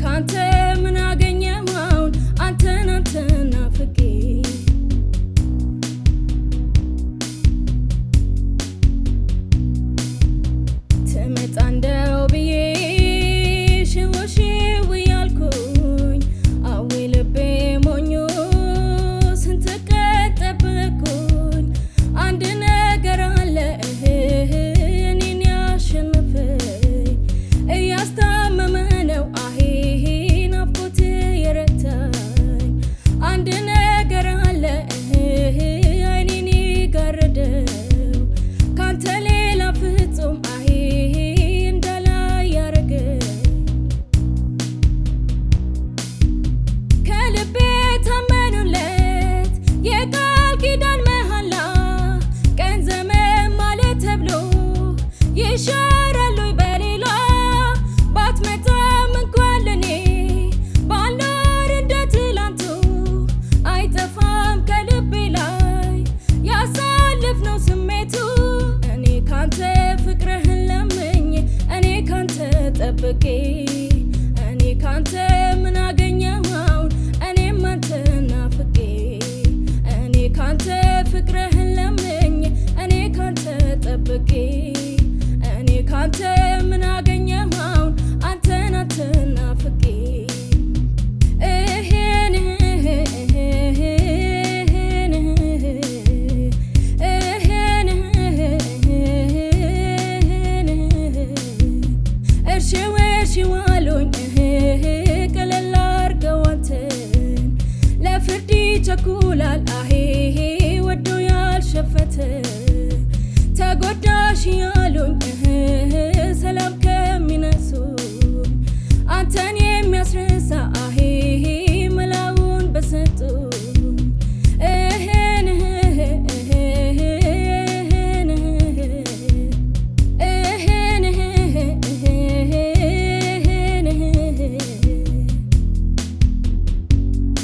ካንተ ምን አገኘው አንተን ናፍቄ ትመጣ እንደው ብዬ ሽውሽው ያልኩኝ አዌ ልቤ ሞኞ ስንት ቀን ጠበቅኩኝ አንድ ነገር አለ እኔን ያሸነፈኝ እያስታመመ ነው ናፍቆት የረታኝ አንድ ነገር አለ አይኔን ጋረደው ካንተ ሌላ ፍጹም እንዳላይ ያረገኝ ከልቤ ታመኑለት የቃል ኪዳን መሃላ ቀን ዘመን ማለት ተብሎ ይሻራሉ በሌላ ባትመጣም እንኳን ለኔ ባልኖር እንደ ትላንቱ አይጠፋም ከልቤ ላይ ያሳለፍነው ስሜቱ እኔ ካንተ ፍቅርህን ለምኜ እኔ ካንተ ጠብቄ እኔ ካንተ ምን አገኘው እኔም አንተን ናፍቄ እኔ ካንተ ፍቅርህን ለምኜ እኔ ካንተ ጠብቄ እኔ ካንተ ምን አገኘው አንተን ናፍቄ ሽዋሉኝ ቀለል አርገው አንተን ለፍርድ ይቸኩላል